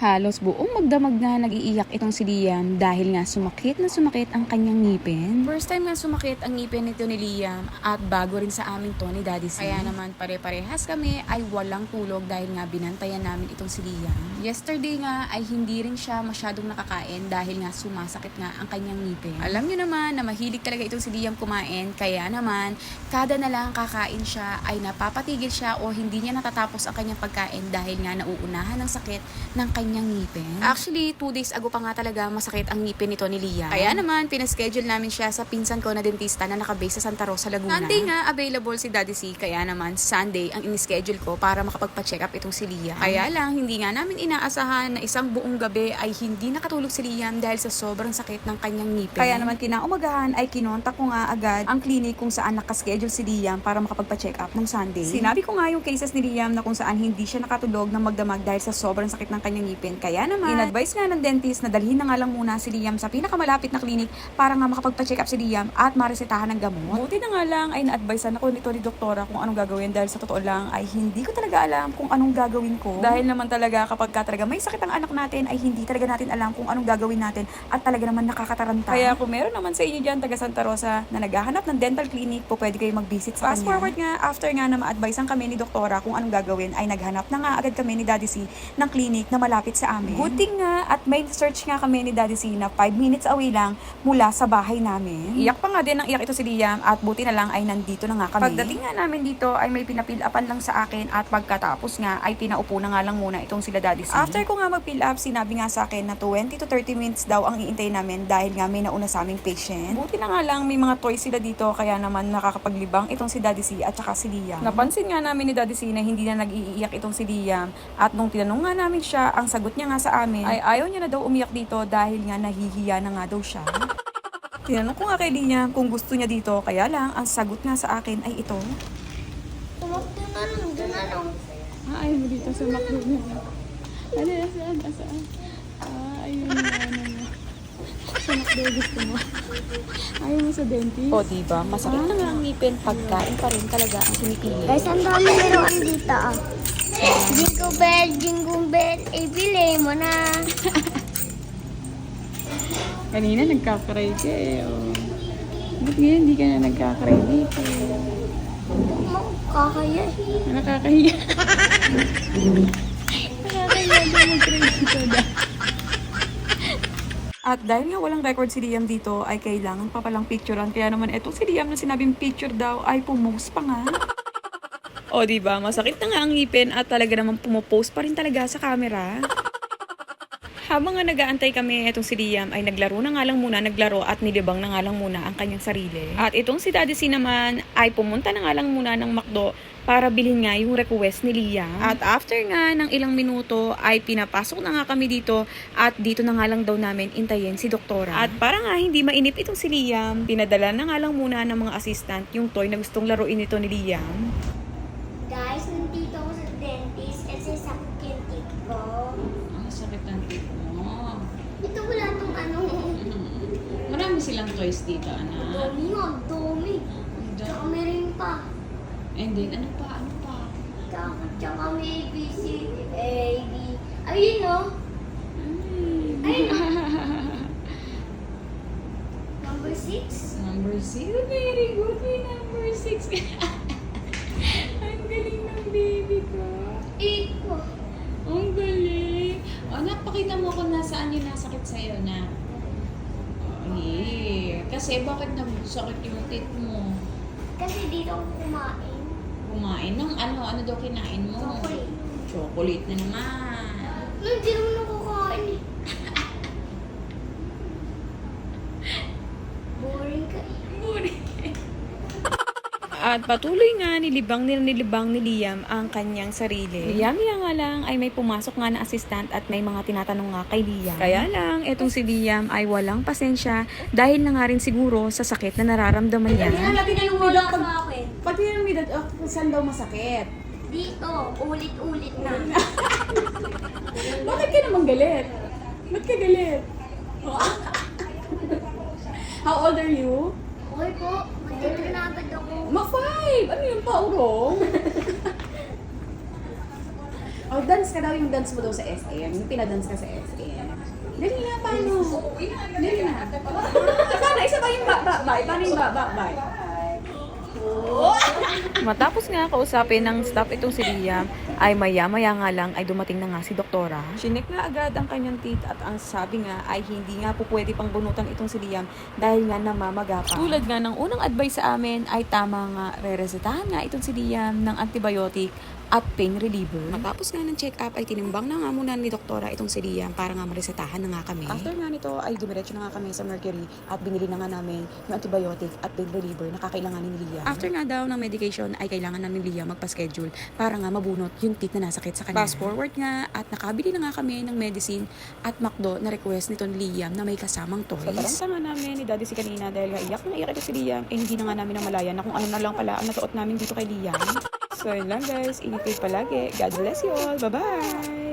Halos buong magdamag na nag-iiyak itong si Liam dahil nga sumakit na sumakit ang kanyang ngipin. First time nga sumakit ang ngipin nito ni Liam at bago rin sa amin to ni Daddy C. Kaya naman pare-parehas kami ay walang tulog dahil nga binantayan namin itong si Liam. Yesterday nga ay hindi rin siya masyadong nakakain dahil nga sumasakit nga ang kanyang ngipin. Alam niyo naman na mahilig talaga itong si Liam kumain, kaya naman kada na lang kakain siya ay napapatigil siya o hindi niya natatapos ang kanyang pagkain dahil nga nauunahan ng sakit ng kanyang ngipin. Actually, 2 days ago pa nga talaga masakit ang ngipin nito ni Liam. Kaya naman, pinaschedule namin siya sa pinsan ko na dentista na nakabase sa Santa Rosa, Laguna. Sunday nga, available si Daddy C. Kaya naman, Sunday ang inischedule ko para makapagpa-check up itong si Liam. Kaya lang, hindi nga namin inaasahan na isang buong gabi ay hindi nakatulog si Liam dahil sa sobrang sakit ng kanyang ngipin. Kaya naman, kinaumagahan ay kinontak ko nga agad ang clinic kung saan nakaschedule si Liam para makapagpa-check up ng Sunday. Sinabi ko nga yung cases ni Liam na kung saan hindi siya nakatulog ng magdamag dahil sa sobrang sakit ng kanyang ngipin. Kaya naman, in-advise nga ng dentist na dalhin na nga lang muna si Liam sa pinakamalapit na clinic para nga makapagpa-check up si Liam at maresetahan ng gamot. Buti na nga lang ay na-advisean ako nito ni doktora kung anong gagawin dahil sa totoo lang ay hindi ko talaga alam kung anong gagawin ko. Dahil naman talaga kapag ka talaga may sakit ang anak natin ay hindi talaga natin alam kung anong gagawin natin at talaga naman nakakataranta. Kaya kung meron naman sa inyo dyan taga Santa Rosa na naghahanap ng dental clinic po, pwede kayo mag-visit sa kanya. Fast forward nga, after nga na ma-advisean kami ni doktora kung anong gagawin ay naghanap na nga agad kami ni Daddy C ng clinic na malapit sa amin. Buti nga at may search nga kami ni Daddy C na 5 minutes away lang mula sa bahay namin. Iyak pa nga din ang iyak ito si Liam at buti na lang ay nandito na nga kami. Pagdating nga namin dito ay may pinapil-upan lang sa akin at pagkatapos nga ay pinaupo na nga lang muna itong sila Daddy C. After ko nga mag-fill up, sinabi nga sa akin na 20 to 30 minutes daw ang iintay namin dahil nga may nauna sa aming patient. Buti na nga lang may mga toys sila dito kaya naman nakakapaglibang itong si Daddy C at saka si Liam. Napansin nga namin ni Daddy C na hindi na nag-iiyak itong si Liam at nung tinanong nga namin siya, ang sagot niya nga sa amin ay ayaw niya na daw umiyak dito dahil nga nahihiya na nga daw siya. Tinanong ko nga kay Liam kung gusto niya dito, kaya lang ang sagot nga sa akin ay ito. Tumakbo na lang, doon na lang. Ayaw mo dito sa McDo niya. Ano, saan? Saan? Ayun na. Sa McDo gusto mo. Ayaw mo sa dentist? O, diba? Masakit na nga ang ngipin. Pagkain pa rin talaga ang pinipili. Guys, ang dami meron dito ah. Jingle bell, ibili mo na. Kanina nagkakaray ka eh. Oh. Ba't ngayon hindi ka na nagkakaray dito? Kakaya. Nakakahiya. Nakakahiya daw mag-cray dito da. At dahil nga walang record si Liam dito, ay kailangan pa palang picturean. Kaya naman etong si Liam na sinabing picture daw ay pumost pa nga. O diba, masakit na nga ang ngipin at talaga naman pumopost pa rin talaga sa camera. Habang nga nag-aantay kami, itong si Liam ay naglaro na nga lang muna, naglaro at nilibang na nga lang muna ang kanyang sarili. At itong si Daddy C naman ay pumunta na nga lang muna ng McDo para bilhin nga yung request ni Liam. At after nga ng ilang minuto ay pinapasok na nga kami dito at dito na nga lang daw namin intayin si doktora. At para nga hindi mainip itong si Liam, pinadala na nga lang muna ng mga assistant yung toy na gustong laruin ito ni Liam. Guys, nandito ako sa dentist kasi sakit yung teeth ko. Ang sakit ng teeth mo. Ito wala tong ano. Marami silang toys dito, anak. Dumi nga, dumi. Tsaka meron pa. And then, ano pa? Tsaka may A, B, C, A, B. Ayun o. Ayun o. Number 6. Number 6. Very good. May number 6. Ang galing ng baby ko. 8 po. Ang galing. O, napakita mo kung nasaan yung nasakit sa'yo na. Kasi bakit nagsakit yung teeth mo? Kasi dito ako kumain. Kumain ng ano? Ano daw kinain mo? Chocolate. Chocolate na naman. Hindi naman ako kakain eh. Boring ka eh. At patuloy nga nilibang ni Liam ang kanyang sarili. Maya nga lang ay may pumasok nga na assistant at may mga tinatanong nga kay Liam. Kaya lang, etong si Liam ay walang pasensya dahil na nga rin siguro sa sakit na nararamdaman niya. Wala sa akin. Pag tinanong saan daw masakit? Dito, ulit-ulit na. Bakit ka naman galit? Ba't ka galit? How old are you? Okay po, mag-enter na agad ako. Ma-5! Ano yung paurong? Oh, dance ka daw yung dance mo daw sa SM. Yung pinadance ka sa SM. Dali na, paano? Dali na. Paano? Isa ba yung ba-ba-bye? Paano yung ba-ba-bye? Matapos nga kausapin ng staff itong si Liam, ay maya-maya nga lang ay dumating na nga si Doktora. Chinek na agad ang kanyang teeth at ang sabi nga ay hindi nga po pwede pang bunutan itong si Liam dahil nga namamaga pa. Tulad nga ng unang advice sa amin ay tama nga re-resetahan nga itong si Liam ng antibiotic at pain reliever. Matapos nga ng check-up ay tinimbang na nga muna ni Doktora itong si Liam para nga maresetahan na nga kami. After nga nito ay dumiretso na nga kami sa Mercury at binili na nga namin yung antibiotic at pain reliever na kakailanganin ni Liam. After nga daw ng medication ay kailangan na ni Liam magpa-schedule para nga mabunot yung teeth na nasakit sa kanya. Fast forward nga at nakabili na nga kami ng medicine at McDo na request nito ni Liam na may kasamang toys. Sa nga namin ni Daddy si kanina dahil nga iyak na iyak ito si Liam eh hindi na nga namin namalayan na kung ano na lang pala ang nasuot namin dito kay Liam. So yun lang guys, ingat kayo palagi. God bless you all. Bye-bye!